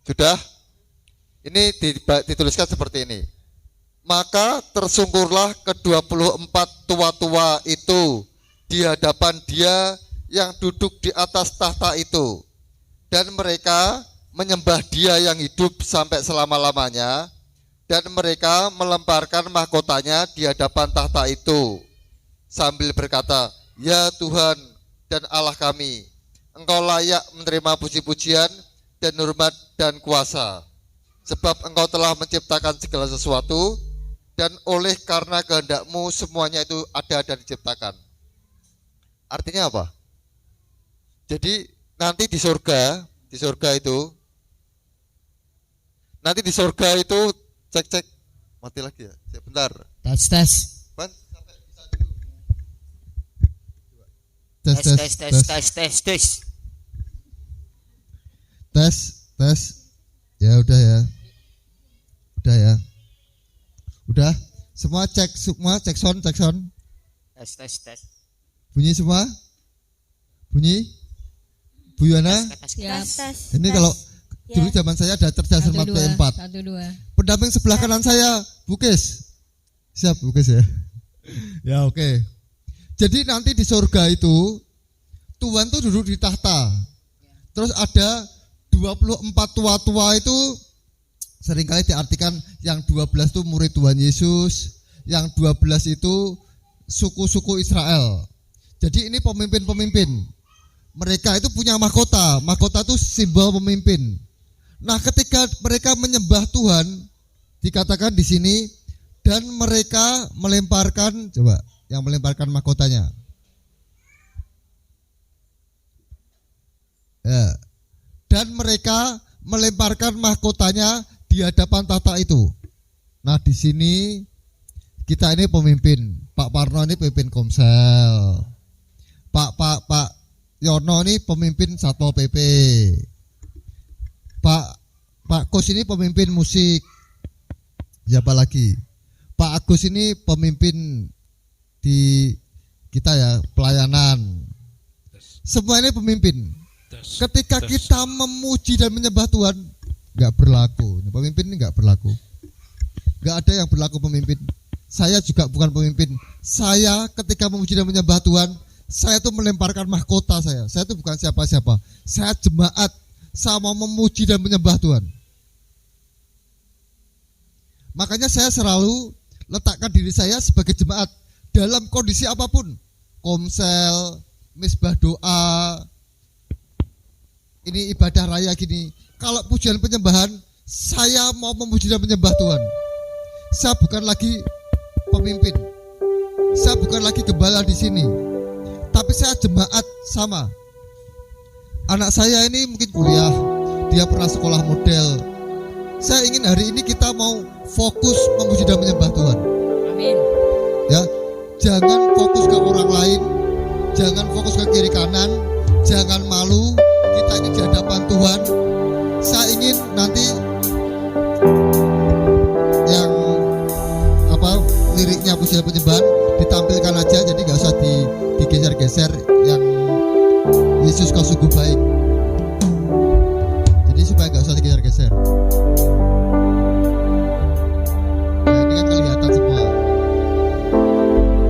Sudah? Ini dituliskan seperti ini. Maka tersungkurlah ke-24 tua-tua itu di hadapan Dia yang duduk di atas tahta itu, dan mereka menyembah Dia yang hidup sampai selama-lamanya, dan mereka melemparkan mahkotanya di hadapan tahta itu sambil berkata, ya Tuhan dan Allah kami, Engkau layak menerima puji-pujian dan hormat dan kuasa, sebab Engkau telah menciptakan segala sesuatu, dan oleh karena kehendak-Mu semuanya itu ada dan diciptakan. Artinya apa? Jadi nanti di surga itu, cek mati lagi ya, sebentar. Tes. Ya udah ya. Udah, semua cek sound. Tes. Bunyi semua? Bunyi? Bu Yana? Tes. Ini kalau dulu zaman saya ada cerdas cermat P4. 1, 2. Pendamping sebelah kanan saya, Bukis. Siap Bukis ya? Ya oke. Jadi nanti di surga itu Tuhan tuh duduk di tahta. Terus ada 24 tua-tua itu seringkali diartikan yang 12 itu murid Tuhan Yesus, yang 12 itu suku-suku Israel. Jadi ini pemimpin-pemimpin. Mereka itu punya mahkota. Mahkota itu simbol pemimpin. Nah, ketika mereka menyembah Tuhan, dikatakan di sini, dan mereka melemparkan, coba yang melemparkan mahkotanya. Ya. Dan mereka melemparkan mahkotanya di hadapan tahta itu. Nah, di sini kita ini pemimpin. Pak Parno ini pemimpin Komsel. Pak Yono ini pemimpin Satpol PP. Pak Kus ini pemimpin musik. Siapa lagi? Pak Agus ini pemimpin di kita ya, pelayanan. Semua ini pemimpin. Ketika kita memuji dan menyembah Tuhan, nggak berlaku. Pemimpin ini nggak berlaku. Nggak ada yang berlaku pemimpin. Saya juga bukan pemimpin. Saya ketika memuji dan menyembah Tuhan, saya itu melemparkan mahkota saya. Saya itu bukan siapa-siapa. Saya jemaat. Saya mau memuji dan menyembah Tuhan. Makanya saya selalu letakkan diri saya sebagai jemaat dalam kondisi apapun. Komsel, misbah doa, ini ibadah raya gini. Kalau pujian penyembahan, saya mau memuji dan menyembah Tuhan. Saya bukan lagi pemimpin. Saya bukan lagi gembala di sini. Tapi saya jemaat sama. Anak saya ini mungkin kuliah, dia pernah sekolah model. Saya ingin hari ini kita mau fokus memuji dan menyembah Tuhan. Amin. Ya, jangan fokus ke orang lain, jangan fokus ke kiri kanan, jangan malu. Kita ini di hadapan Tuhan. Saya ingin nanti yang liriknya pujian penyembahan ditampilkan aja, jadi nggak usah digeser-geser. Yang Yesus kau sungguh baik, jadi supaya nggak usah digeser-geser. Ya, ini kan kelihatan semua.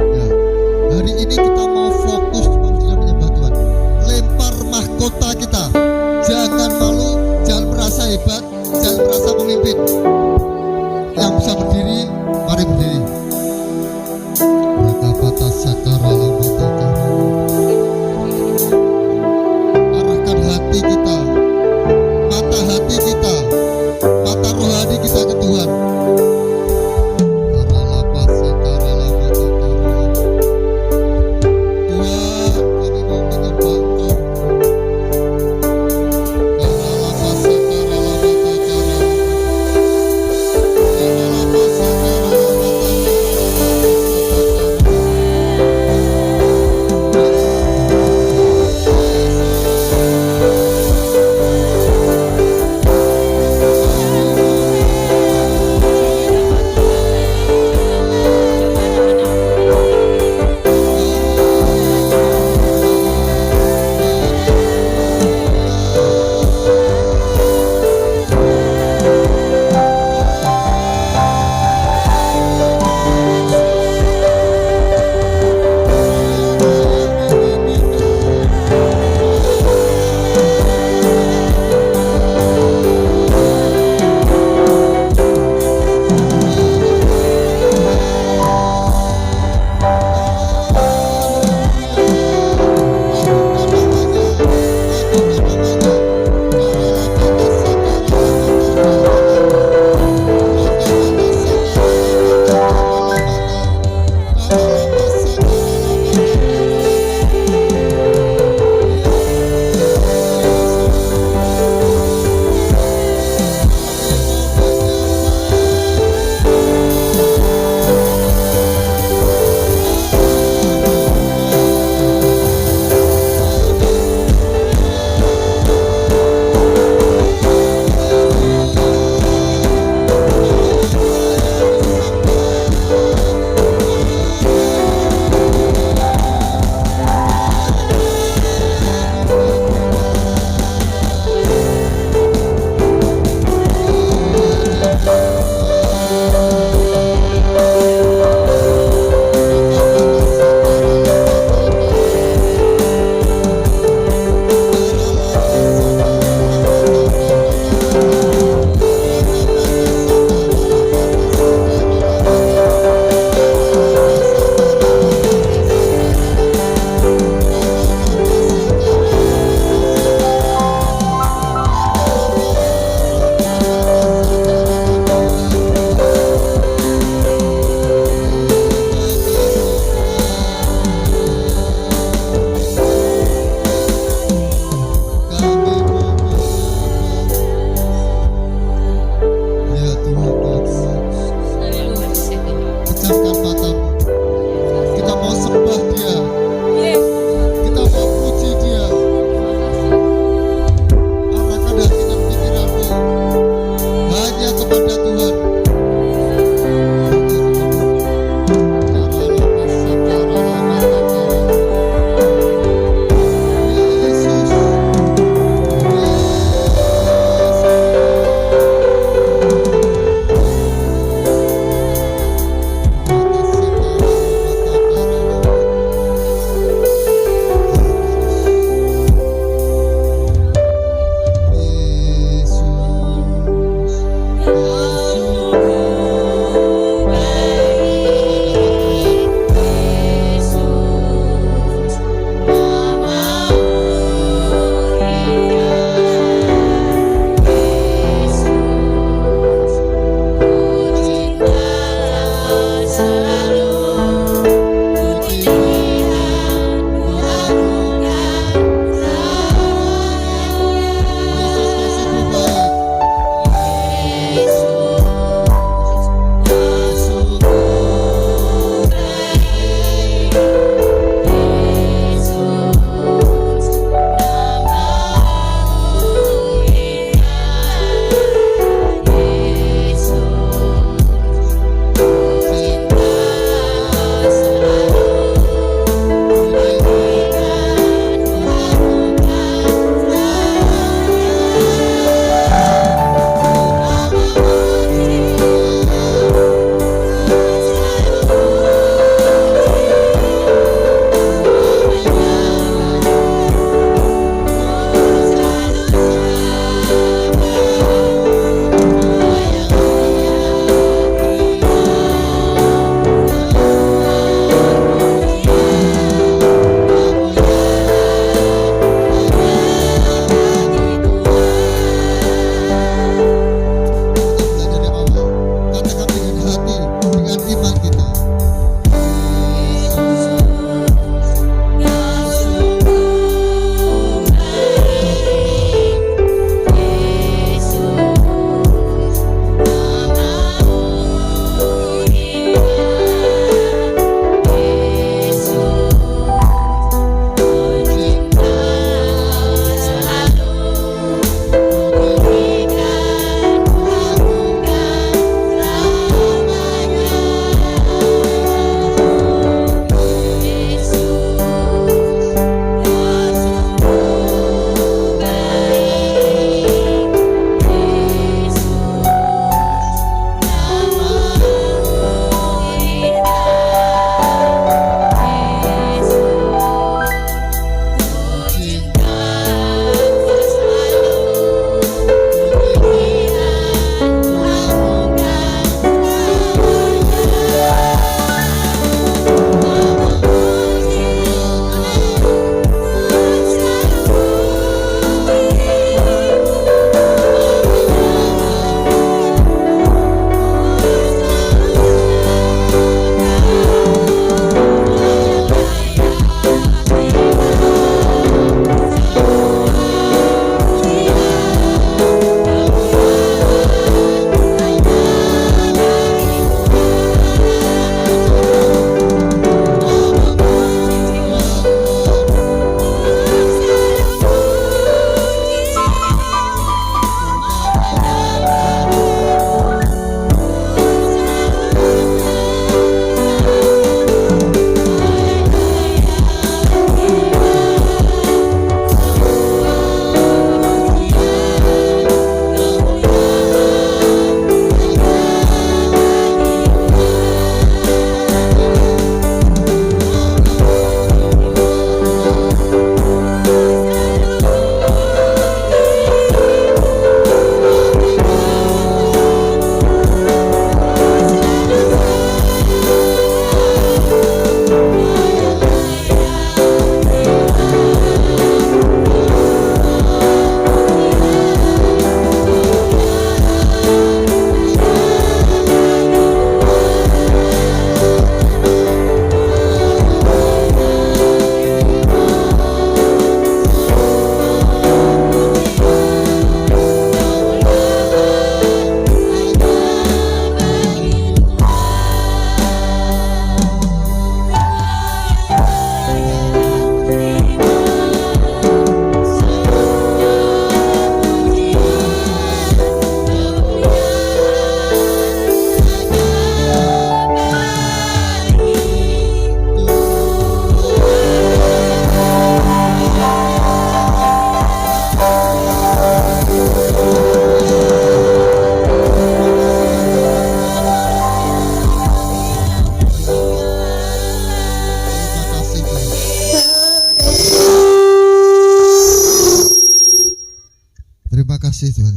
Ya, hari ini kita mau fokus memuji dan menyembah Tuhan. Lempar mahkota kita, jangan malu, jangan merasa hebat, jangan merasa pemimpin. Yang bisa berdiri, mari berdiri. Arahkan hati kita, mata hati kita, mata rohani kita ke Tuhan. Tuhan, kami mau menyembah Engkau.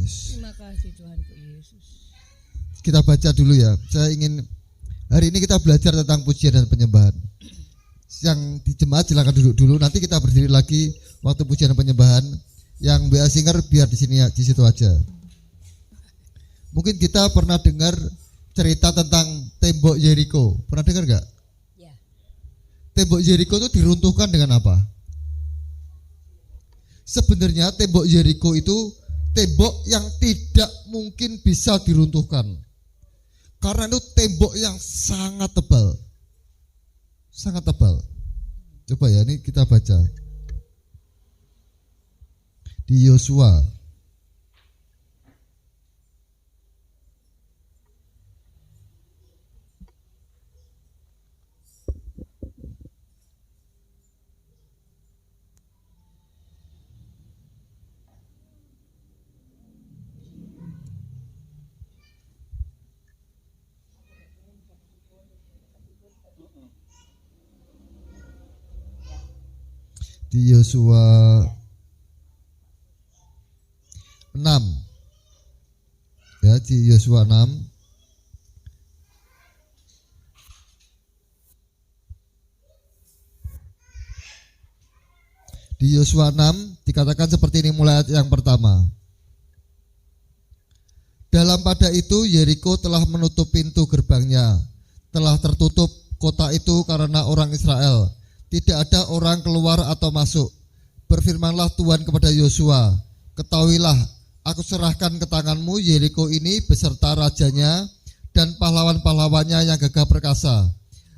Yes. Terima kasih Tuhanku Yesus. Kita baca dulu ya. Saya ingin hari ini kita belajar tentang pujian dan penyembahan. Yang di jemaat silakan duduk dulu. Nanti kita berdiri lagi waktu pujian dan penyembahan. Yang BA Singer biar di sini ya, di situ aja. Mungkin kita pernah dengar cerita tentang tembok Yeriko. Pernah dengar nggak? Ya. Tembok Yeriko itu diruntuhkan dengan apa? Sebenarnya tembok Yeriko itu tembok yang tidak mungkin bisa diruntuhkan. Karena itu tembok yang sangat tebal. Sangat tebal. Coba ya, ini kita baca. Di Yosua. Di Yosua 6 ya, di Yosua 6 di Yosua 6 dikatakan seperti ini mulai ayat yang pertama. Dalam pada itu Yeriko telah menutup pintu gerbangnya, telah tertutup kota itu karena orang Israel. Tidak ada orang keluar atau masuk. Berfirmanlah Tuhan kepada Yosua, ketahuilah, aku serahkan ke tanganmu Yeriko ini beserta rajanya dan pahlawan-pahlawannya yang gagah perkasa.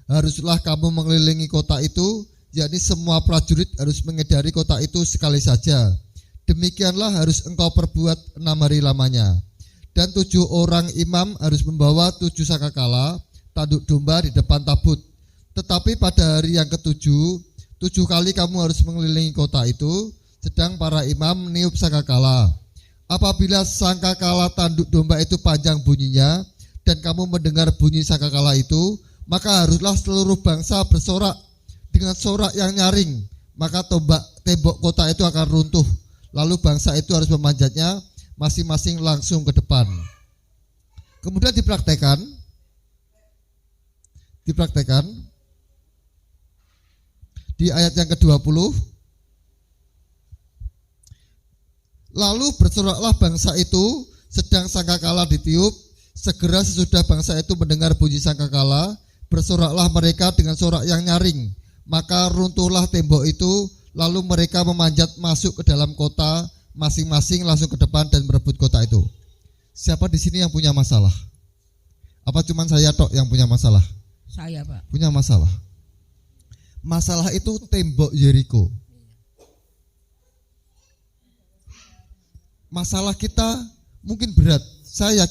Haruslah kamu mengelilingi kota itu, yakni semua prajurit harus mengedari kota itu sekali saja. Demikianlah harus engkau perbuat 6 hari lamanya. Dan 7 orang imam harus membawa 7 sangkakala, tanduk domba di depan tabut. Tetapi pada hari yang ketujuh, 7 kali kamu harus mengelilingi kota itu, sedang para imam meniup sangkakala. Apabila sangkakala tanduk domba itu panjang bunyinya, dan kamu mendengar bunyi sangkakala itu, maka haruslah seluruh bangsa bersorak dengan sorak yang nyaring, maka tembok kota itu akan runtuh. Lalu bangsa itu harus memanjatnya masing-masing langsung ke depan. Kemudian dipraktekkan di ayat yang ke-20, lalu bersoraklah bangsa itu sedang sangkakala ditiup. Segera sesudah bangsa itu mendengar bunyi sangkakala, bersoraklah mereka dengan sorak yang nyaring, maka runtuhlah tembok itu. Lalu mereka memanjat masuk ke dalam kota, masing-masing langsung ke depan dan merebut kota itu. Siapa di sini yang punya masalah? Apa cuman saya tok yang punya masalah? Saya, Pak. Punya masalah. Masalah itu tembok Yeriko. Masalah kita mungkin berat. Saya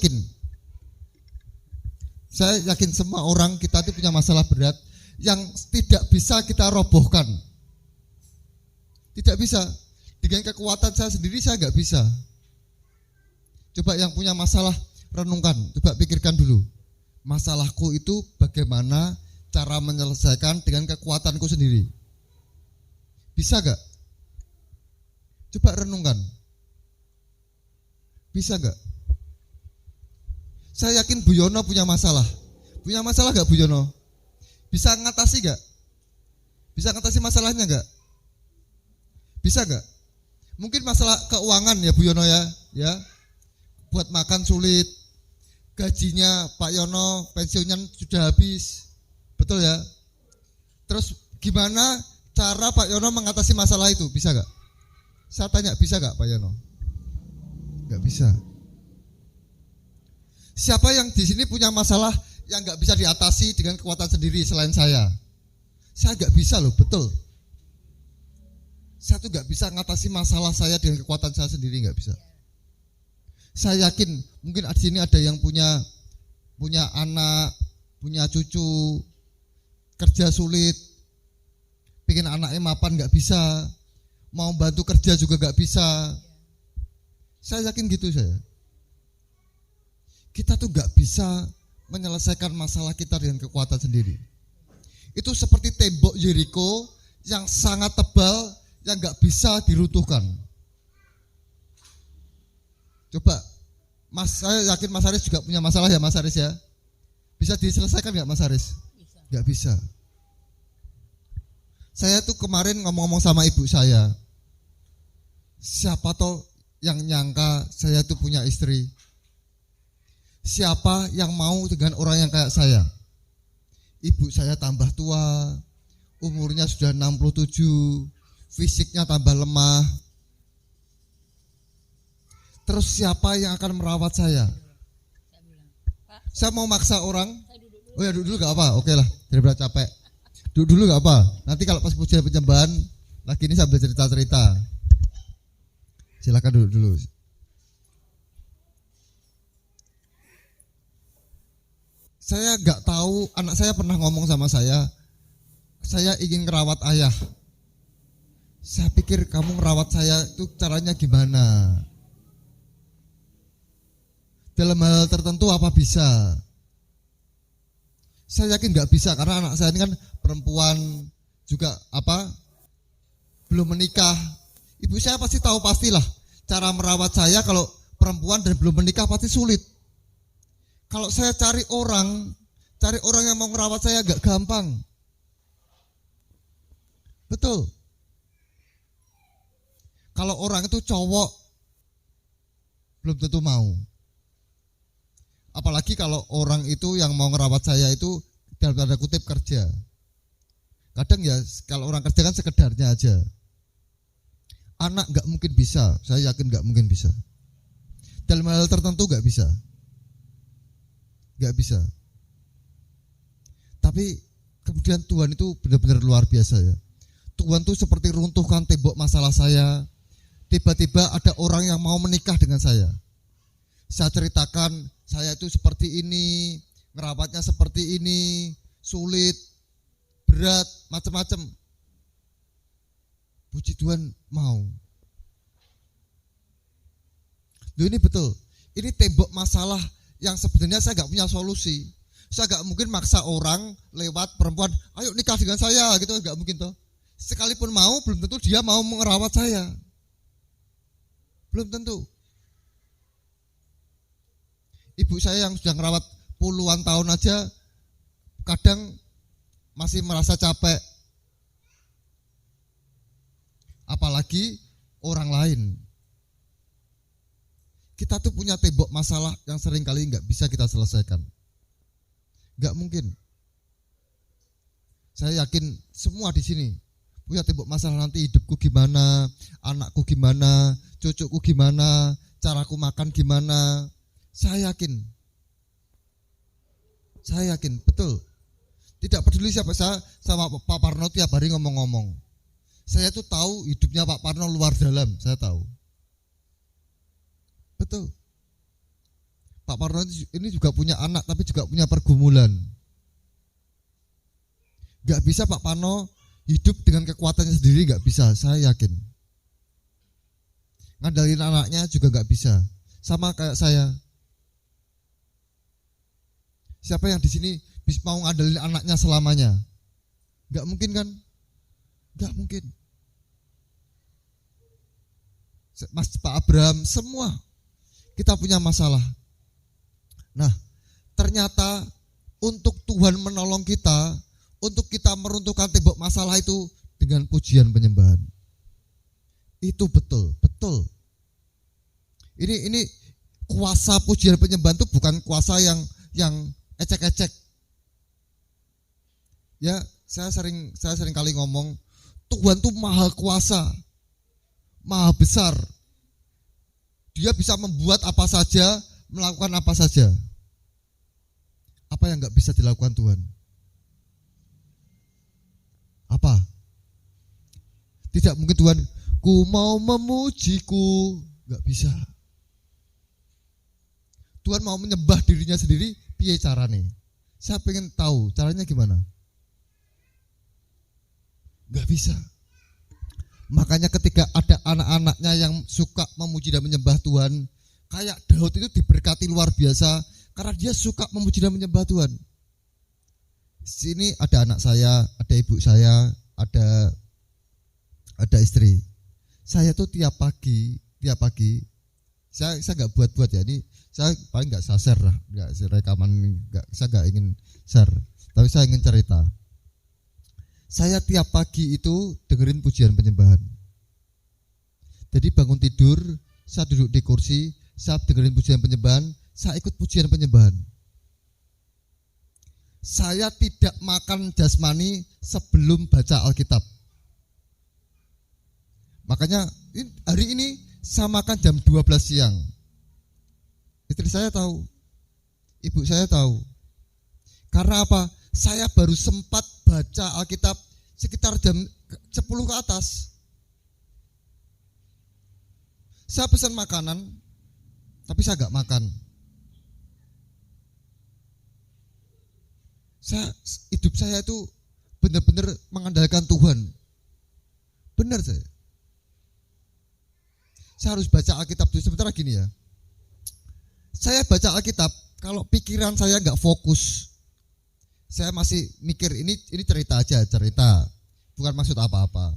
yakin semua orang kita itu punya masalah berat yang tidak bisa kita robohkan. Tidak bisa. Dengan kekuatan saya sendiri saya nggak bisa. Coba yang punya masalah renungkan, coba pikirkan dulu. Masalahku itu bagaimana cara menyelesaikan dengan kekuatanku sendiri. Bisa gak? Coba renungkan. Bisa gak? Saya yakin Bu Yono punya masalah. Punya masalah gak Bu Yono? Bisa ngatasi gak? Bisa ngatasi masalahnya gak? Bisa gak? Mungkin masalah keuangan ya Bu Yono ya. Buat makan sulit. Gajinya Pak Yono pensiunnya sudah habis. Betul ya? Terus gimana cara Pak Yono mengatasi masalah itu? Bisa gak? Saya tanya, bisa gak Pak Yono? Gak bisa. Siapa yang di sini punya masalah yang gak bisa diatasi dengan kekuatan sendiri selain saya? Saya gak bisa loh, betul. Saya tuh gak bisa ngatasi masalah saya dengan kekuatan saya sendiri, gak bisa. Saya yakin mungkin di sini ada yang punya anak, punya cucu, kerja sulit, pengen anaknya mapan gak bisa, mau bantu kerja juga gak bisa. Saya yakin gitu saya. Kita tuh gak bisa menyelesaikan masalah kita dengan kekuatan sendiri. Itu seperti tembok Yeriko yang sangat tebal, yang gak bisa diruntuhkan. Coba, Mas, saya yakin Mas Haris juga punya masalah ya Mas Haris ya. Bisa diselesaikan nggak Mas Haris? Nggak bisa. Saya tuh kemarin ngomong-ngomong sama ibu saya. Siapa toh yang nyangka saya tuh punya istri? Siapa yang mau dengan orang yang kayak saya? Ibu saya tambah tua, umurnya sudah 67, fisiknya tambah lemah. Terus siapa yang akan merawat saya? Saya mau maksa orang? Oh ya duduk dulu gak apa, oke lah, daripada capek. Duduk dulu gak apa, nanti kalau pas pujian penyembahan, lagi ini sambil cerita-cerita. Silakan duduk dulu. Saya gak tahu, anak saya pernah ngomong sama saya ingin ngerawat ayah. Saya pikir kamu ngerawat saya itu caranya gimana? Dalam hal tertentu apa bisa? Saya yakin nggak bisa karena anak saya ini kan perempuan juga belum menikah. Ibu saya pasti tahu pastilah cara merawat saya kalau perempuan dan belum menikah pasti sulit. Kalau saya cari orang yang mau merawat saya nggak gampang. Betul. Kalau orang itu cowok belum tentu mau. Apalagi kalau orang itu yang mau ngerawat saya itu dalam tanda kutip kerja. Kadang ya kalau orang kerja kan sekedarnya aja. Anak nggak mungkin bisa, saya yakin nggak mungkin bisa. Dalam hal tertentu nggak bisa, nggak bisa. Tapi kemudian Tuhan itu benar-benar luar biasa ya. Tuhan tuh seperti runtuhkan tembok masalah saya. Tiba-tiba ada orang yang mau menikah dengan saya. Saya ceritakan, saya itu seperti ini, ngerawatnya seperti ini, sulit, berat, macam-macam. Puji Tuhan mau. Loh ini betul, ini tembok masalah yang sebenarnya saya gak punya solusi. Saya gak mungkin maksa orang lewat perempuan, ayo nikah dengan saya, gitu gak mungkin toh. Sekalipun mau, belum tentu dia mau merawat saya. Belum tentu. Ibu saya yang sudah ngerawat puluhan tahun aja kadang masih merasa capek. Apalagi orang lain. Kita tuh punya tembok masalah yang sering kali nggak bisa kita selesaikan. Nggak mungkin. Saya yakin semua di sini punya tembok masalah nanti hidupku gimana, anakku gimana, cucuku gimana, caraku makan gimana. Saya yakin, betul. Tidak peduli siapa saya sama Pak Parno tiap hari ngomong-ngomong. Saya tuh tahu hidupnya Pak Parno luar dalam, saya tahu. Betul. Pak Parno ini juga punya anak, tapi juga punya pergumulan. Gak bisa Pak Parno hidup dengan kekuatannya sendiri, gak bisa, saya yakin. Ngandalin anaknya juga gak bisa, sama kayak saya. Siapa yang di sini mau ngandelin anaknya selamanya? Gak mungkin kan? Gak mungkin. Mas Pak Abraham, semua kita punya masalah. Nah, ternyata untuk Tuhan menolong kita, untuk kita meruntuhkan tembok masalah itu dengan pujian penyembahan. Itu betul. Ini kuasa pujian penyembahan itu bukan kuasa yang ecek-ecek. Ya, saya sering kali ngomong, Tuhan tuh maha kuasa, maha besar. Dia bisa membuat apa saja, melakukan apa saja. Apa yang nggak bisa dilakukan Tuhan? Apa? Tidak mungkin Tuhan, ku mau memujiku, nggak bisa. Tuhan mau menyembah dirinya sendiri, piye caranya? Saya pengen tahu caranya gimana. Gak bisa. Makanya ketika ada anak-anaknya yang suka memuji dan menyembah Tuhan, kayak Daud itu diberkati luar biasa karena dia suka memuji dan menyembah Tuhan. Sini ada anak saya, ada ibu saya, ada istri. Saya tuh tiap pagi Saya nggak buat ya, ini saya paling nggak saya share lah, nggak rekaman, saya nggak ingin share, tapi saya ingin cerita. Saya tiap pagi itu dengerin pujian penyembahan. Jadi bangun tidur, saya duduk di kursi, saya dengerin pujian penyembahan, saya ikut pujian penyembahan. Saya tidak makan jasmani sebelum baca Alkitab. Makanya hari ini saya makan jam 12 siang. Istri saya tahu, ibu saya tahu. Karena apa? Saya baru sempat baca Alkitab sekitar jam 10 ke atas. Saya pesan makanan, tapi saya gak makan. Hidup saya itu benar-benar mengandalkan Tuhan. Benar saya. Saya harus baca Alkitab dulu. Sebentar gini ya. Saya baca Alkitab, kalau pikiran saya nggak fokus, saya masih mikir ini cerita aja, cerita, bukan maksud apa-apa.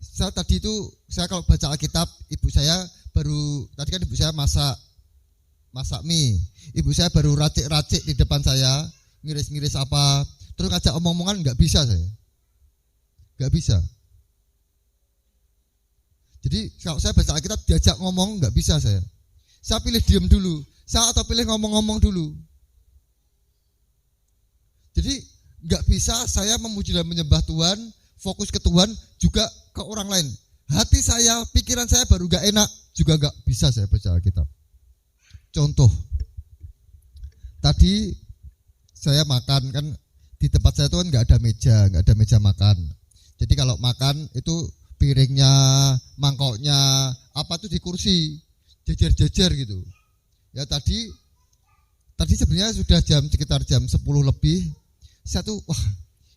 Saya tadi itu, saya kalau baca Alkitab, ibu saya baru, tadi kan ibu saya masak mie, ibu saya baru racik-racik di depan saya, ngiris-ngiris apa, terus ngajak omong-omongan, nggak bisa saya, nggak bisa. Jadi kalau saya baca Alkitab diajak ngomong nggak bisa saya. Saya pilih diam dulu, atau pilih ngomong-ngomong dulu. Jadi nggak bisa saya memuji dan menyembah Tuhan, fokus ke Tuhan juga ke orang lain. Hati saya, pikiran saya baru nggak enak, juga nggak bisa saya baca Alkitab. Contoh, tadi saya makan kan di tempat saya itu kan nggak ada meja makan. Jadi kalau makan itu piringnya, mangkoknya, apa tuh di kursi, jejer-jejer gitu. Ya tadi sebenarnya sudah sekitar jam 10 lebih. Saya tuh wah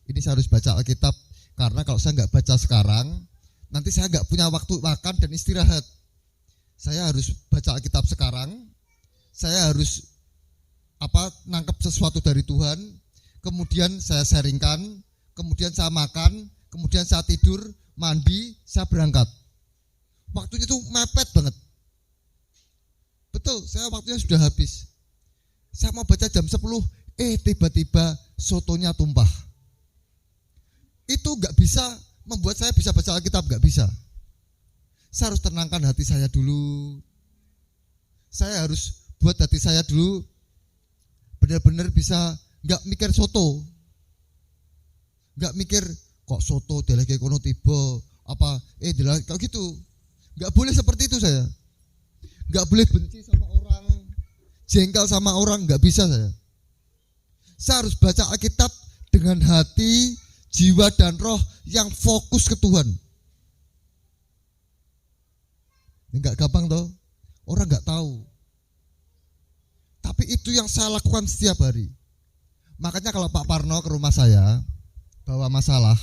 ini saya harus baca Alkitab karena kalau saya nggak baca sekarang, nanti saya nggak punya waktu makan dan istirahat. Saya harus baca Alkitab sekarang. Saya harus nangkep sesuatu dari Tuhan. Kemudian saya sharingkan, kemudian saya makan, kemudian saya tidur, mandi, saya berangkat. Waktunya tuh mepet banget. Betul, saya waktunya sudah habis. Saya mau baca jam 10, tiba-tiba sotonya tumpah. Itu gak bisa membuat saya bisa baca Alkitab, gak bisa. Saya harus tenangkan hati saya dulu. Saya harus buat hati saya dulu benar-benar bisa gak mikir soto. Gak mikir kok soto deleke kono tiba apa deleke kok gitu. Gak boleh seperti itu saya. Gak boleh benci sama orang, jengkel sama orang, gak bisa saya. Saya harus baca Alkitab dengan hati, jiwa dan roh yang fokus ke Tuhan. Enggak gampang toh. Orang enggak tahu. Tapi itu yang saya lakukan setiap hari. Makanya kalau Pak Parno ke rumah saya bawa masalah,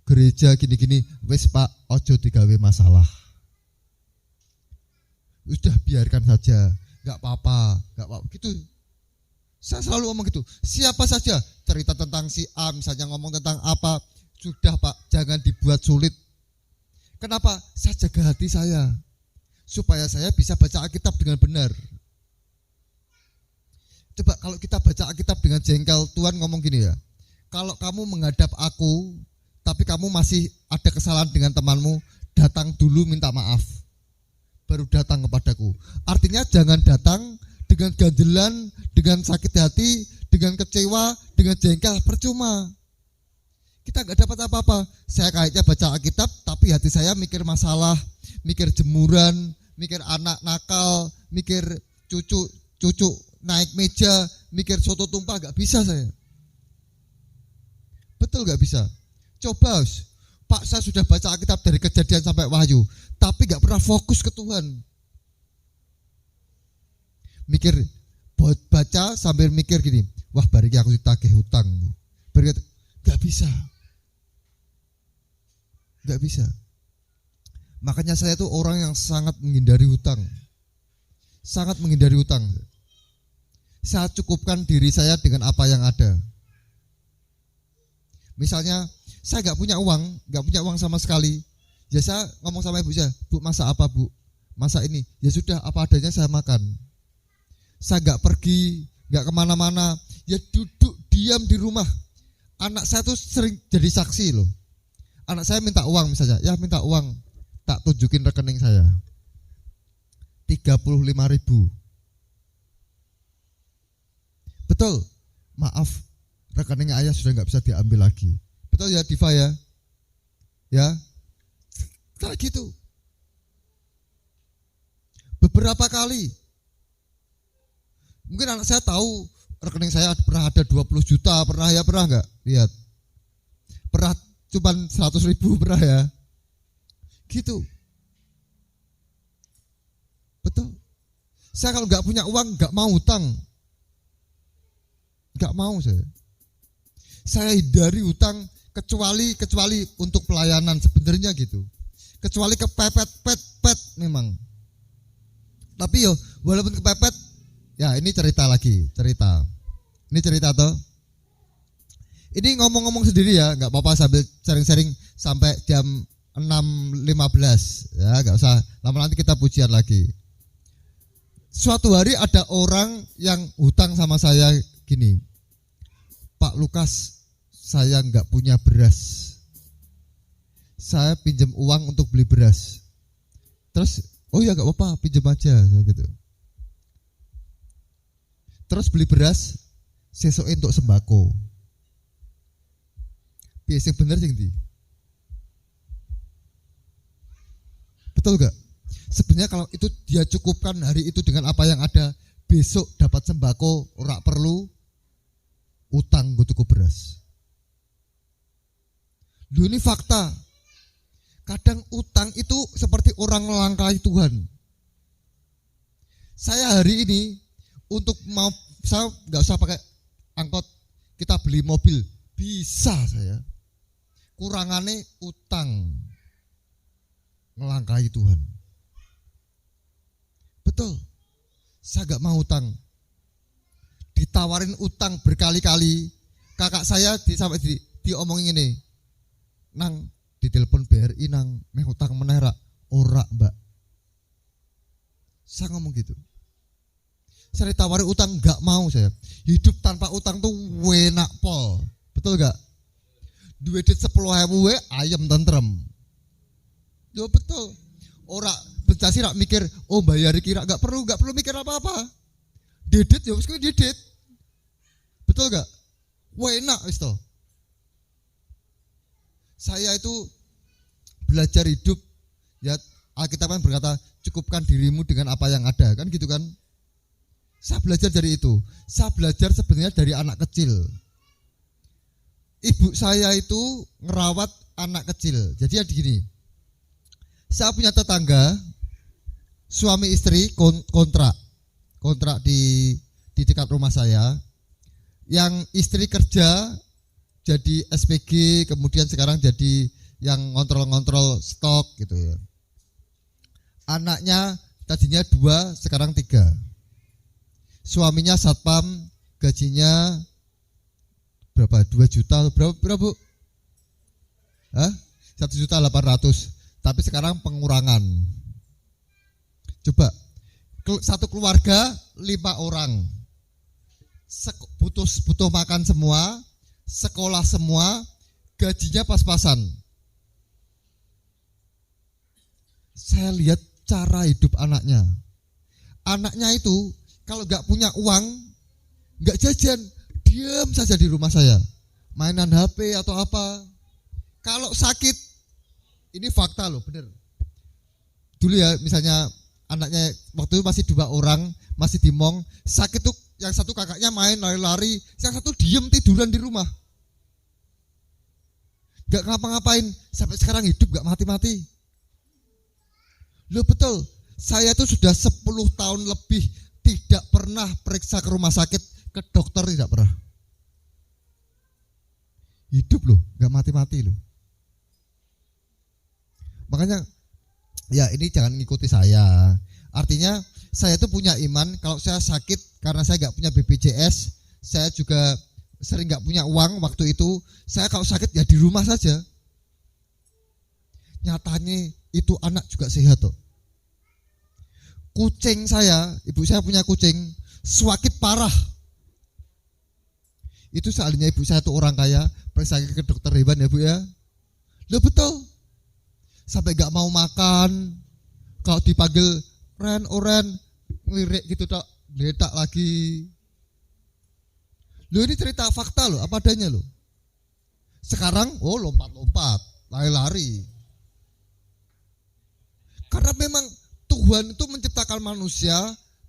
gereja gini-gini, wis Pak, ojo digawe masalah. Udah biarkan saja, enggak apa-apa gitu. Saya selalu ngomong gitu. Siapa saja cerita tentang si A, misalnya ngomong tentang apa, sudah Pak, jangan dibuat sulit. Kenapa? Saya jaga hati saya supaya saya bisa baca Alkitab dengan benar. Coba kalau kita baca Alkitab dengan jengkel, Tuhan ngomong gini ya. Kalau kamu menghadap aku, tapi kamu masih ada kesalahan dengan temanmu, datang dulu minta maaf. Baru datang kepadaku. Artinya jangan datang dengan ganjelan, dengan sakit hati, dengan kecewa, dengan jengkel, percuma. Kita nggak dapat apa-apa. Saya kayaknya baca Alkitab, tapi hati saya mikir masalah, mikir jemuran, mikir anak nakal, mikir cucu naik meja, mikir soto tumpah, nggak bisa saya. Betul nggak bisa. Coba, Pak, saya sudah baca Alkitab dari Kejadian sampai Wahyu, tapi nggak pernah fokus ke Tuhan. Mikir, baca sambil mikir gini, wah bariki aku ditagih hutang. Nggak bisa. Nggak bisa. Makanya saya tuh orang yang sangat menghindari hutang. Sangat menghindari hutang. Saya cukupkan diri saya dengan apa yang ada. Misalnya saya nggak punya uang sama sekali. Ya saya ngomong sama ibu saya, Bu, masak apa Bu? masak ini. Ya sudah, apa adanya saya makan. Saya nggak pergi, nggak kemana-mana, ya duduk diam di rumah. Anak saya tuh sering jadi saksi loh. Anak saya minta uang misalnya, ya minta uang, tak tunjukin rekening saya, 35.000. Betul, maaf, rekening ayah sudah nggak bisa diambil lagi. Betul ya Diva ya? Ya, kayak gitu. Beberapa kali, mungkin anak saya tahu rekening saya pernah ada 20 juta, pernah nggak? Lihat, pernah cuman 100.000 pernah ya? Gitu. Betul. Saya kalau nggak punya uang nggak mau hutang, nggak mau saya. Saya hindari hutang kecuali untuk pelayanan sebenarnya gitu. Kecuali kepepet memang. Tapi yo walaupun kepepet, ya ini cerita. Ini cerita toh. Ini ngomong-ngomong sendiri ya, nggak apa-apa sambil sharing-sharing sampai jam 6.15 ya, nggak usah lama, nanti kita pujian lagi. Suatu hari ada orang yang hutang sama saya gini, Pak Lukas, saya nggak punya beras, saya pinjam uang untuk beli beras. Terus, oh ya nggak apa-apa, pinjam aja gitu. Terus beli beras, sesok untuk sembako. Biasa bener sih di. Betul gak? Sebenarnya kalau itu dia cukupkan hari itu dengan apa yang ada, besok dapat sembako, ora perlu utang gue tuku beras. Loh, ini fakta. Kadang utang itu seperti orang melangkahi Tuhan. Saya hari ini saya nggak usah pakai angkot, kita beli mobil bisa saya. Kurangannya utang melangkahi Tuhan. Betul. Saya gak mau utang. Ditawarin utang berkali-kali. Kakak saya sampai diomongin ini, nang ditelepon BRI nang meh utang menera. Ora mbak. Saya ngomong gitu. Saya ditawarin utang gak mau saya. Hidup tanpa utang tuh enak pol. Betul gak? Duit 10.000 ayam tentrem. Yo betul. Ora bencasi rak mikir, oh bayar kira gak perlu mikir apa-apa. Dedet ya wis kuwi dedet. Betul gak? Enak wis to. Saya itu belajar hidup ya, Alkitab kan berkata cukupkan dirimu dengan apa yang ada, kan gitu kan? Saya belajar dari itu. Saya belajar sebenarnya dari anak kecil. Ibu saya itu ngerawat anak kecil. Jadi ya gini. Saya punya tetangga, suami istri kontrak di dekat rumah saya. Yang istri kerja jadi SPG, kemudian sekarang jadi yang ngontrol stok gitu ya. Anaknya tadinya 2, sekarang 3. Suaminya satpam, gajinya berapa? 2 juta berapa Bu? 1.800.000. Tapi sekarang pengurangan. Coba satu keluarga 5 orang, butuh makan semua, sekolah semua, gajinya pas-pasan. Saya lihat cara hidup anaknya. Anaknya itu kalau nggak punya uang, nggak jajan, diam saja di rumah saya, mainan HP atau apa. Kalau sakit, ini fakta loh, bener. Dulu ya, misalnya anaknya waktu itu masih 2 orang, masih di Mong, sakit tuh yang satu kakaknya main lari-lari, yang satu diem tiduran di rumah. Gak ngapa-ngapain, sampai sekarang hidup gak mati-mati. Loh betul, saya tuh sudah 10 tahun lebih tidak pernah periksa ke rumah sakit, ke dokter tidak pernah. Hidup loh, gak mati-mati loh. Makanya ya ini jangan ngikuti saya. Artinya saya tuh punya iman, kalau saya sakit karena saya gak punya BPJS, saya juga sering gak punya uang waktu itu, saya kalau sakit ya di rumah saja. Nyatanya itu anak juga sehat toh. kucing saya, ibu saya punya kucing, sakit parah. Itu seandainya ibu saya itu orang kaya, periksa ke dokter hewan ya Bu ya. Loh betul. Sampai gak mau makan. Kalau dipanggil oren, ngelirik gitu tok, letak lagi. Loh ini cerita fakta loh, apa adanya loh. Sekarang lompat-lompat, lari-lari. Karena memang Tuhan itu menciptakan manusia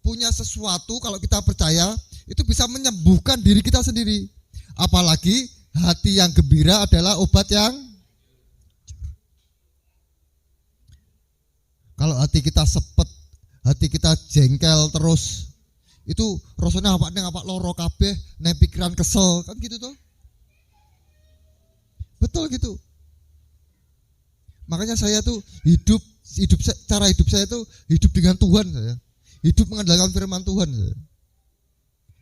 punya sesuatu, kalau kita percaya itu bisa menyembuhkan diri kita sendiri. Apalagi hati yang gembira adalah obat yang, kalau hati kita sepet, hati kita jengkel terus, itu rasanya apa loro kabeh, neng pikiran kesel, kan gitu tuh. Betul gitu. Makanya saya tuh cara hidup saya tuh hidup dengan Tuhan saya. Hidup mengandalkan firman Tuhan saya.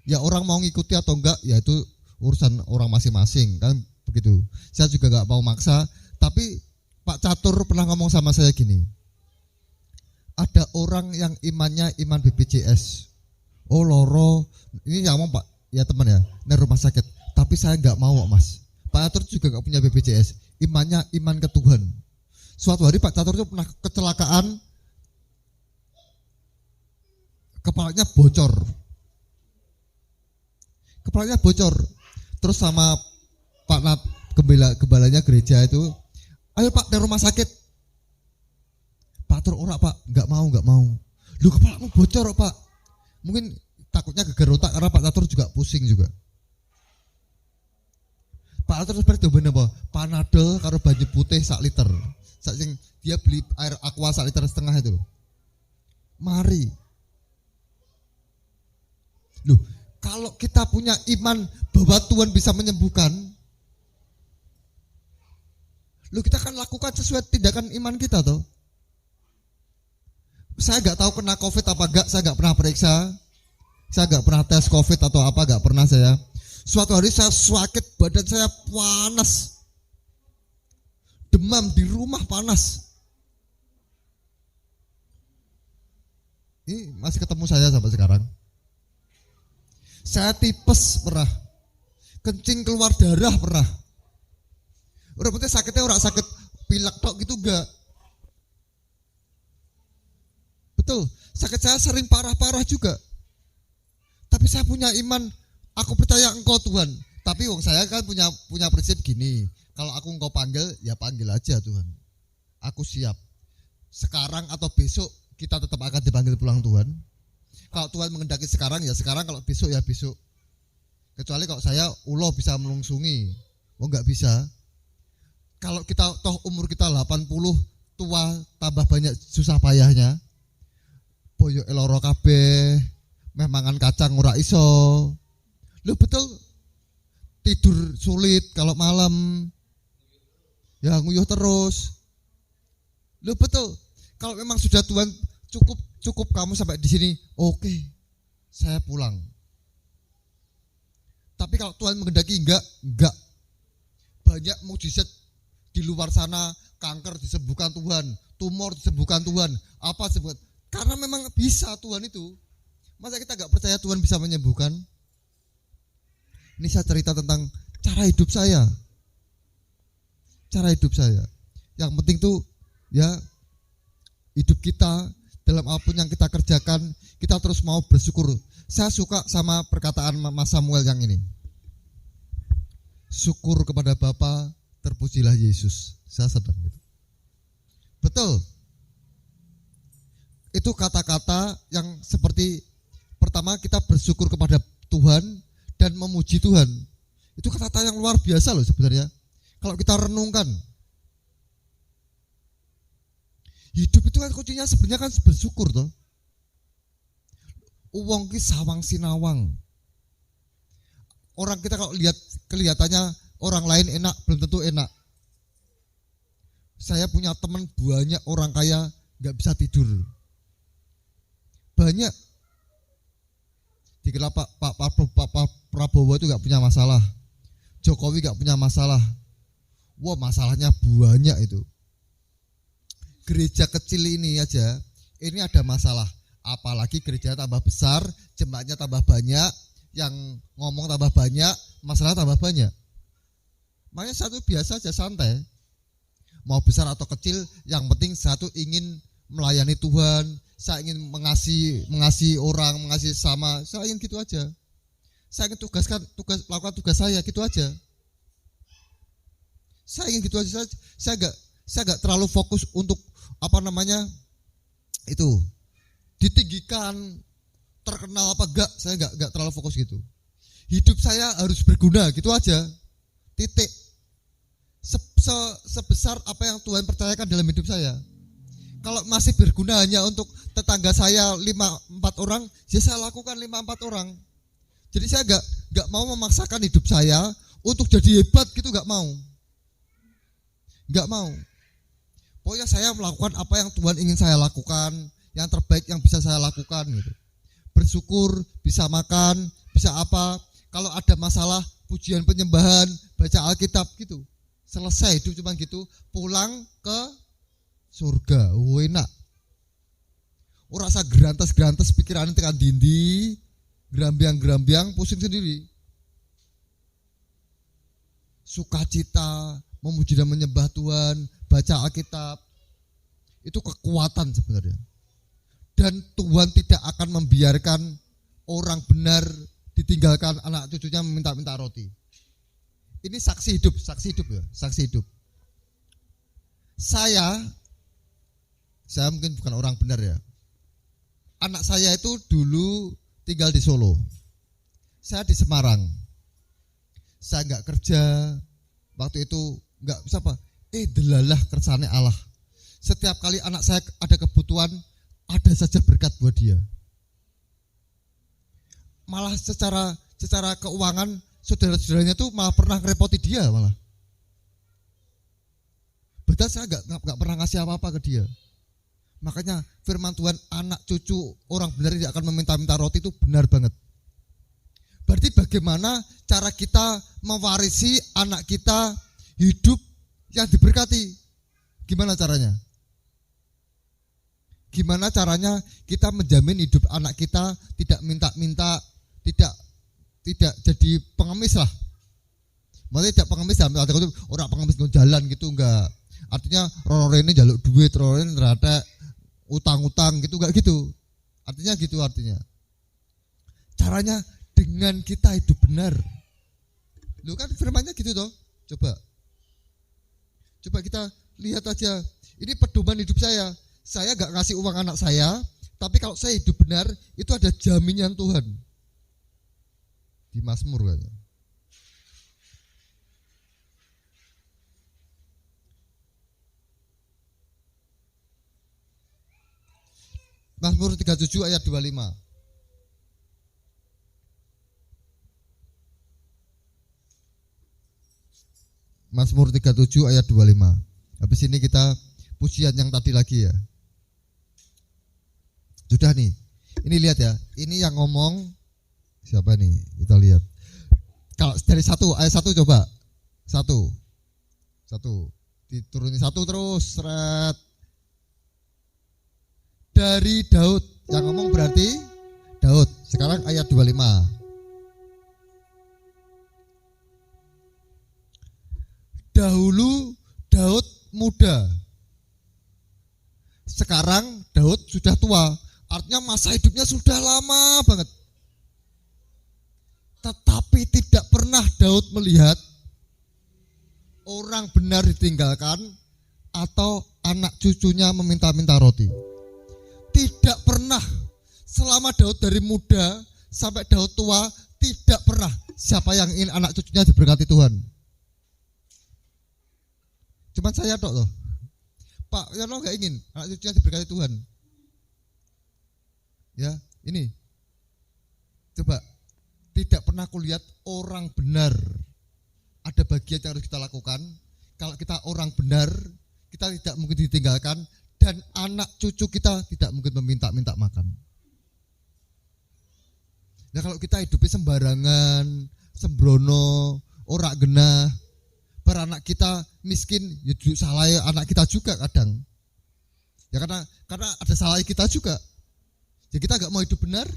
Ya orang mau ngikuti atau enggak ya itu urusan orang masing-masing kan begitu. Saya juga enggak mau maksa, tapi Pak Catur pernah ngomong sama saya gini. Ada orang yang imannya iman BPJS. Oh loro, ini yang ngomong Pak, ya teman ya, ini rumah sakit. Tapi saya enggak mau Mas. Pak Catur juga enggak punya BPJS. Imannya iman ke Tuhan. Suatu hari Pak Catur itu pernah kecelakaan, kepalanya bocor. Terus sama Pak Nat, gembalanya gereja itu, ayo Pak dari rumah sakit. Pak Catur ora Pak, enggak mau. Lu kepalamu bocor Pak. Mungkin takutnya geger otak karena Pak Catur juga pusing juga. Pak Catur seperti itu bener apa? Panadol karo banyu putih sak liter. Saking dia beli air aqua sak liter setengah itu. Mari. Loh, kalau kita punya iman bahwa Tuhan bisa menyembuhkan, kita akan lakukan sesuai tindakan iman kita toh. Saya nggak tahu kena COVID apa enggak, saya nggak pernah periksa, saya nggak pernah tes COVID atau apa, nggak pernah saya. Suatu hari saya sakit, badan saya panas, demam di rumah panas. Ini masih ketemu saya sampai sekarang. Saya tipes pernah, kencing keluar darah pernah. Udah penting sakitnya orang sakit pilek tok gitu enggak. Betul, sakit saya sering parah-parah juga. Tapi saya punya iman, aku percaya Engkau Tuhan. Tapi wong saya kan punya prinsip gini, kalau aku Engkau panggil, ya panggil aja Tuhan. Aku siap. Sekarang atau besok kita tetap akan dipanggil pulang Tuhan. Kalau Tuhan mengendaki sekarang ya sekarang, kalau besok ya besok. Kecuali kalau saya bisa melungsungi. Oh enggak bisa. Kalau kita toh umur kita 80, tua tambah banyak susah payahnya. Boyo eloro kabeh, meh mangan kacang ora iso. Loh betul. Tidur sulit kalau malam. Ya nguyuh terus. Loh betul. Kalau memang sudah Tuhan cukup kamu sampai di sini, oke, saya pulang. Tapi kalau Tuhan menghendaki enggak. Banyak mukjizat di luar sana, kanker disembuhkan Tuhan, tumor disembuhkan Tuhan, apa disebut? Karena memang bisa Tuhan itu. Masa kita enggak percaya Tuhan bisa menyembuhkan? Ini saya cerita tentang cara hidup saya. Cara hidup saya. Yang penting tuh ya hidup kita dalam apapun yang kita kerjakan, kita terus mau bersyukur. Saya suka sama perkataan Mas Samuel yang ini. Syukur kepada Bapa, terpujilah Yesus. Saya sedang gitu. Betul. Itu kata-kata yang seperti pertama kita bersyukur kepada Tuhan dan memuji Tuhan. Itu kata-kata yang luar biasa loh sebenarnya. Kalau kita renungkan, hidup itu kan kuncinya sebenarnya kan bersyukur toh. Uwong ki sawang sinawang. Orang kita kalau lihat kelihatannya orang lain enak, belum tentu enak. Saya punya teman banyak orang kaya nggak bisa tidur. Banyak. Dikira Pak Prabowo itu nggak punya masalah. Jokowi nggak punya masalah. Wah masalahnya banyak itu. Gereja kecil ini aja, ini ada masalah. Apalagi gereja tambah besar, jemaatnya tambah banyak, yang ngomong tambah banyak, masalah tambah banyak. Makanya satu biasa aja, santai. Mau besar atau kecil, yang penting satu ingin melayani Tuhan, saya ingin mengasihi orang, mengasihi sama, saya ingin gitu aja. Saya ingin lakukan tugas saya, gitu aja. Saya ingin gitu aja. Saya enggak terlalu fokus untuk itu ditinggikan, terkenal apa enggak, saya enggak terlalu fokus gitu. Hidup saya harus berguna, gitu aja. Titik. Sebesar apa yang Tuhan percayakan dalam hidup saya. Kalau masih berguna hanya untuk tetangga saya 5-4 orang, ya saya lakukan 5-4 orang. Jadi saya enggak mau memaksakan hidup saya untuk jadi hebat gitu, enggak mau. Enggak mau. Pokoknya saya melakukan apa yang Tuhan ingin saya lakukan, yang terbaik yang bisa saya lakukan gitu. Bersyukur, bisa makan, bisa apa. Kalau ada masalah, pujian penyembahan, baca Alkitab gitu. Selesai hidup cuma gitu, pulang ke surga. Enak. Ora rasa gerantes pikirannya tekan dindi, gerambiang pusing sendiri. Sukacita, memuji dan menyembah Tuhan, baca Alkitab, itu kekuatan sebenarnya. Dan Tuhan tidak akan membiarkan orang benar ditinggalkan anak cucunya meminta-minta roti. Ini saksi hidup ya, saksi hidup. Saya mungkin bukan orang benar ya. Anak saya itu dulu tinggal di Solo. Saya di Semarang. Saya enggak kerja. Waktu itu enggak siapa? Delalah kersane Allah. Setiap kali anak saya ada kebutuhan, ada saja berkat buat dia. Malah secara keuangan saudara-saudaranya tuh malah pernah ngerepoti dia malah. Betul, saya enggak pernah ngasih apa-apa ke dia. Makanya firman Tuhan, anak cucu orang benar tidak akan meminta-minta roti, itu benar banget. Berarti bagaimana cara kita mewarisi anak kita hidup yang diberkati? Gimana caranya? Gimana caranya kita menjamin hidup anak kita tidak minta-minta, tidak jadi pengemis lah. Maksudnya tidak pengemis dalam arti orang pengemis jalan gitu, enggak. Artinya rorone jaluk duit, rorone ternyata utang-utang gitu, enggak gitu. Artinya caranya dengan kita hidup benar. Lu kan firmannya gitu toh. Coba kita lihat aja. Ini pedoman hidup saya. Saya enggak ngasih uang anak saya, tapi kalau saya hidup benar, itu ada jaminan Tuhan. Di Mazmur katanya. Mazmur 37 ayat 25. Mazmur 37 ayat 25. Habis ini kita pujian yang tadi lagi ya. Sudah nih. Ini lihat ya. Ini yang ngomong siapa nih? Kita lihat. Kalau dari ayat 1 coba. 1. Diturunin 1 terus. Seret. Dari Daud. Yang ngomong berarti Daud. Sekarang ayat 25. Dahulu Daud muda. Sekarang Daud sudah tua. Artinya masa hidupnya sudah lama banget. Tetapi tidak pernah Daud melihat orang benar ditinggalkan atau anak cucunya meminta-minta roti. Tidak pernah. Selama Daud dari muda sampai Daud tua, tidak pernah. Siapa yang ingin anak cucunya diberkati Tuhan? Cuman saya tok loh. Pak Yono gak ingin anak cucunya diberkati Tuhan. Ya, ini. Coba, tidak pernah kulihat orang benar. Ada bagian yang harus kita lakukan. Kalau kita orang benar, kita tidak mungkin ditinggalkan. Dan anak cucu kita tidak mungkin meminta-minta makan. Nah kalau kita hidupnya sembarangan, sembrono, ora genah, beranak kita miskin, ya salah anak kita juga kadang. Ya karena ada salah kita juga. Jadi kita gak mau hidup benar,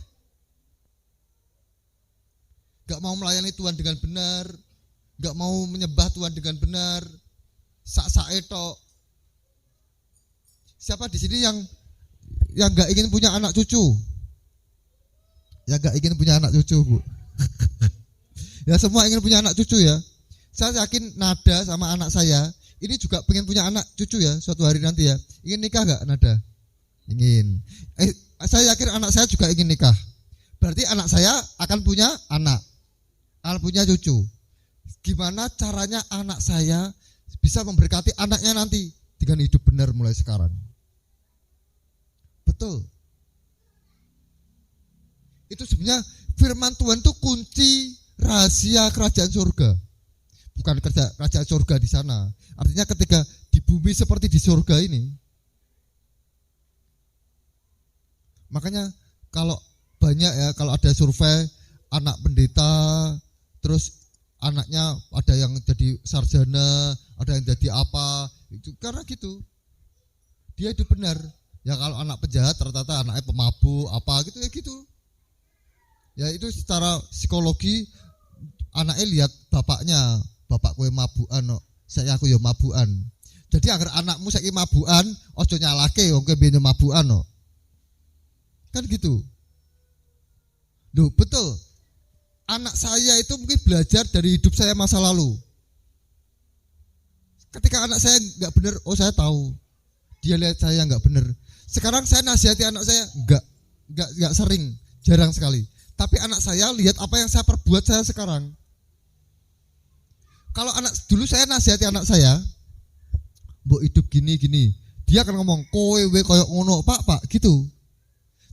gak mau melayani Tuhan dengan benar, gak mau menyembah Tuhan dengan benar, sak-sak etok. Siapa di sini yang gak ingin punya anak cucu? Ya gak ingin punya anak cucu, Bu. Ya semua ingin punya anak cucu ya. Saya yakin Nada sama anak saya ini juga pengen punya anak cucu ya suatu hari nanti ya. Ingin nikah gak Nada? Ingin. Saya yakin anak saya juga ingin nikah. Berarti anak saya akan punya anak, akan punya cucu. Gimana caranya anak saya bisa memberkati anaknya nanti dengan hidup benar mulai sekarang? Betul. Itu sebenarnya firman Tuhan itu kunci rahasia kerajaan surga. Bukan kerajaan surga di sana. Artinya ketika di bumi seperti di surga ini. Makanya kalau banyak ya, kalau ada survei anak pendeta, terus anaknya ada yang jadi sarjana, ada yang jadi apa, itu karena gitu. Dia hidup benar. Ya kalau anak penjahat ternyata anaknya pemabuk apa gitu ya gitu. Ya itu secara psikologi anaknya lihat bapaknya, bapak kowe mabukan no, saya aku ya mabukan. Jadi agar anakmu saiki mabukan, ojo nyalake wong kowe biyen mabukan no. Kan gitu. Loh, betul. Anak saya itu mungkin belajar dari hidup saya masa lalu. Ketika anak saya enggak benar, oh saya tahu. Dia lihat saya enggak benar. Sekarang saya nasihati anak saya enggak sering, jarang sekali. Tapi anak saya lihat apa yang saya perbuat saya sekarang. Kalau dulu saya nasihati anak saya, mbok hidup gini. Dia akan ngomong, kowe koyo ngono, Pak, gitu.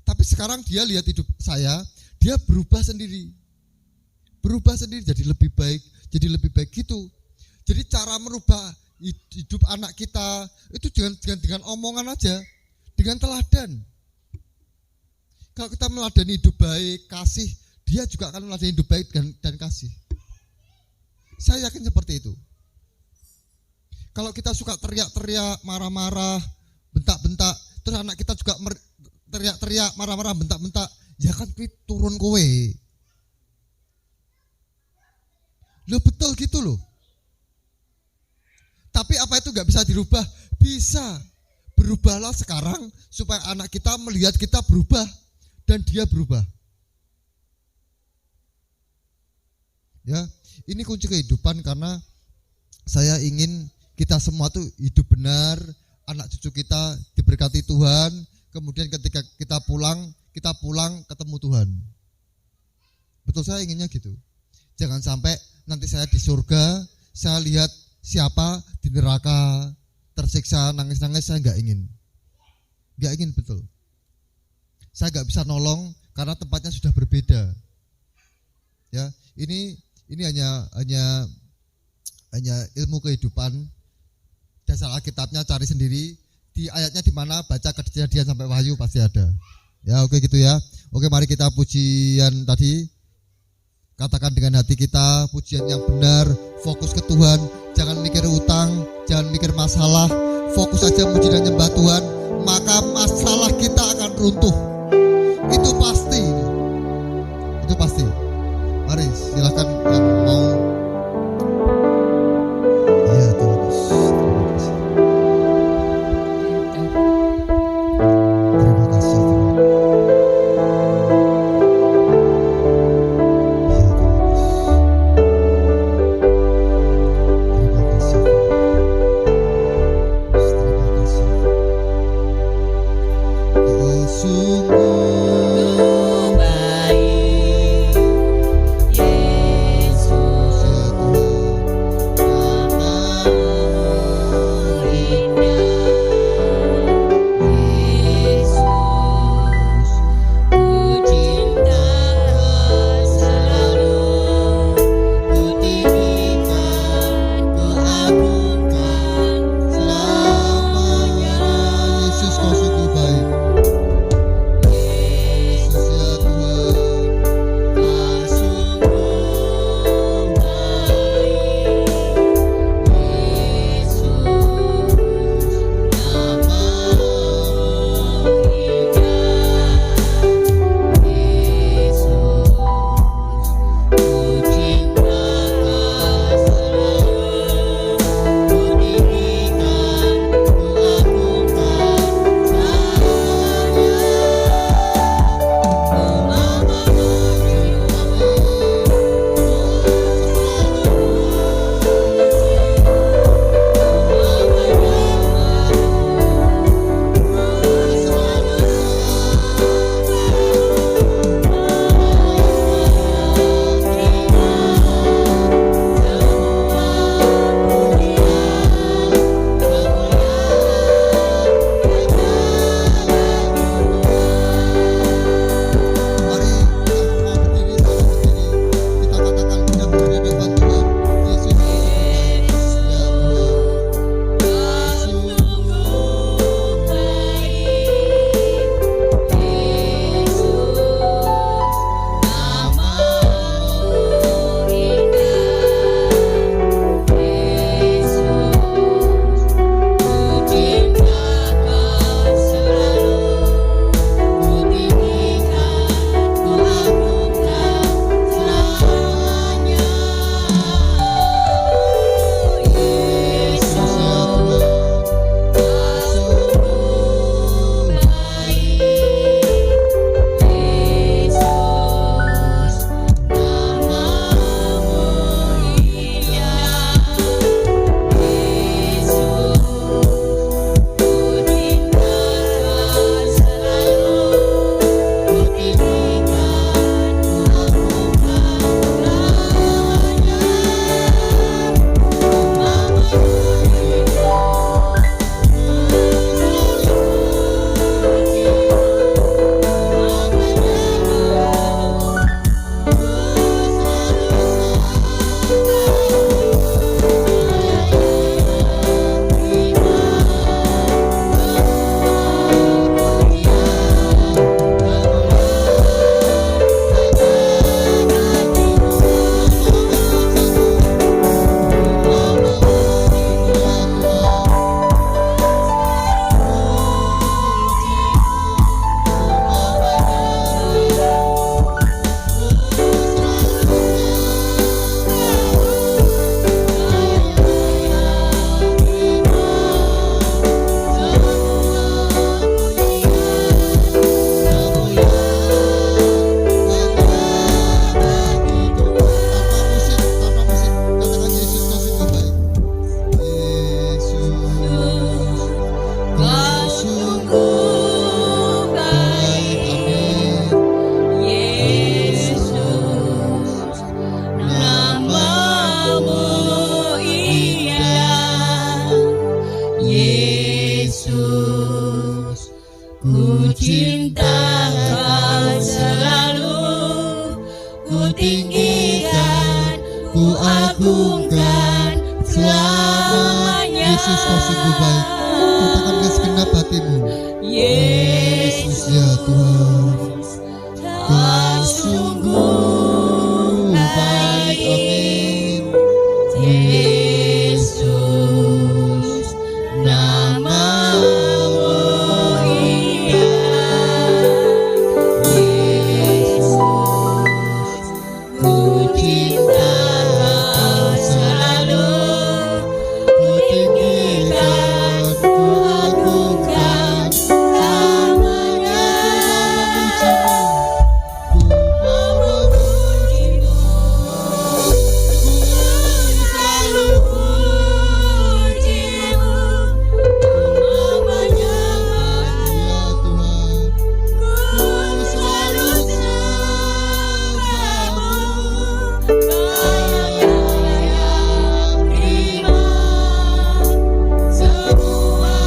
Tapi sekarang dia lihat hidup saya, dia berubah sendiri jadi lebih baik gitu. Jadi cara merubah hidup anak kita itu dengan omongan aja, dengan teladan. Kalau kita meladani hidup baik, kasih, dia juga akan meladani hidup baik dan kasih. Saya yakin seperti itu. Kalau kita suka teriak-teriak, marah-marah, bentak-bentak, terus anak kita juga teriak-teriak, marah-marah, bentak-bentak, ya kan turun kowe. Loh betul gitu loh. Tapi apa itu gak bisa dirubah? Bisa. Berubahlah sekarang supaya anak kita melihat kita berubah dan dia berubah. Ya, ini kunci kehidupan karena saya ingin kita semua tuh hidup benar, anak cucu kita diberkati Tuhan, kemudian ketika kita pulang ketemu Tuhan. Betul, saya inginnya gitu. Jangan sampai nanti saya di surga, saya lihat siapa di neraka tersiksa, nangis-nangis, saya enggak ingin. Enggak ingin, betul. Saya enggak bisa nolong karena tempatnya sudah berbeda. Ya, ini hanya ilmu kehidupan. Dasar Alkitabnya cari sendiri. Di ayatnya di mana baca Kejadian sampai Wahyu pasti ada. Ya, oke gitu ya. Oke, mari kita pujian tadi. Katakan dengan hati kita pujian yang benar, fokus ke Tuhan, jangan mikir utang, jangan mikir masalah, fokus saja muji dan nyembah Tuhan, maka masalah kita akan runtuh. Itu pasti. Itu pasti. Mari silakan yang mau. Ya Tuhan Yesus. Terima kasih Tuhan. Sungguh tinggikan, ku agungkan selamanya. Yesus kau sungguh baik. Katakan ke segenap hatimu, Yesus ya Tuhan, kau sungguh baik. Amin. Yesus, namamu indah. Yesus, ku cinta kau selalu, ku tinggikan, ku agungkan selamanya. Ku memujimu, ku selalu pujimu, ku menyembahmu ya Tuhan, ku selalu sembahmu. Kau yang terima semua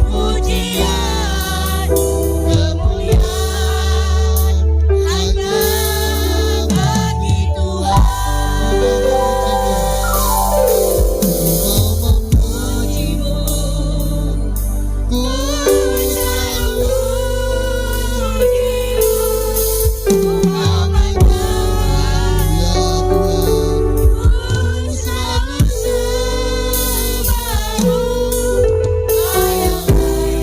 pujian, kemuliaan hanya bagi Tuhan. Memujimu, ku selalu pujimu, ku menyembahmu ya Tuhan, ku selalu sembahmu. Kau yang terima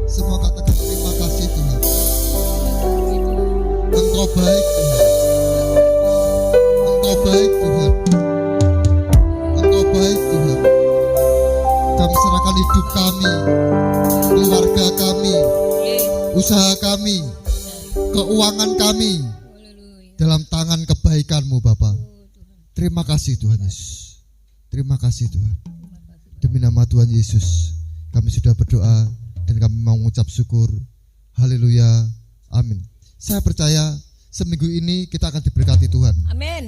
Semua katakan terima kasih Tuhan. Engkau baik Tuhan. Engkau baik Tuhan. Engkau baik Tuhan. Kami serahkan hidup kami, keluarga kami, usaha kami, keuangan kami dalam tangan kebaikan-Mu Bapa. Terima kasih Tuhan Yesus. Terima kasih Tuhan. Demi nama Tuhan Yesus kami sudah berdoa dan kami mau mengucap syukur. Haleluya. Amin. Saya percaya seminggu ini kita akan diberkati Tuhan. Amin.